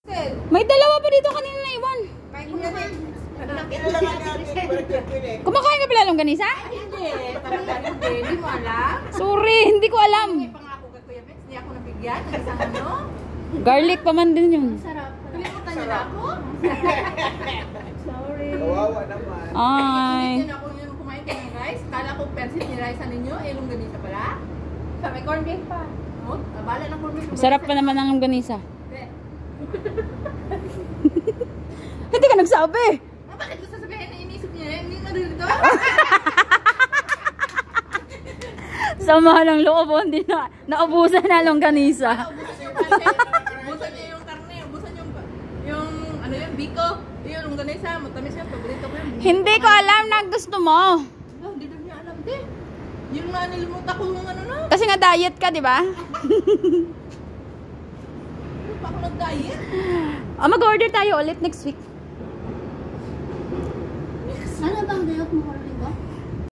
May dalawa pa dito kanina na iwan. Kumakain ka pala longganisa? Hindi, talaga hindi. Hindi mo alam? Sorry, hindi ko alam. May pangako kay Kuya Mex, hindi ako nabigyan. Isang ano? Garlic pa man din yun. Sarap. Kalimutan niyo na ako? Sorry. Kawawa naman. Ay. Hindi na ako yung kumain ka ng rice. Kala ko persit nilaisan ninyo. Eh, longganisa pala. May corn beef pa. Oh, bala ng corn beef. Sarap pa naman ang longganisa. Hindi. Hindi ka nagsabi. Bakit ko sasabihin na inisip niya? Hindi na rin ito. Sama ng loob, hindi na naubusan na longganisa. Ubusan niya yung karne. Ubusan yung ano yung biko. Yung longganisa. Matamis yan. Paborito ko yun. Hindi ko alam na gusto mo. Oh, hindi daw niya alam din. Yung nga nilimutan ko yung ano na. Kasi nga diet ka, di ba? Ano pa ako nag-diet? Mag-order tayo ulit next week. Ano bang dayok mo order ko?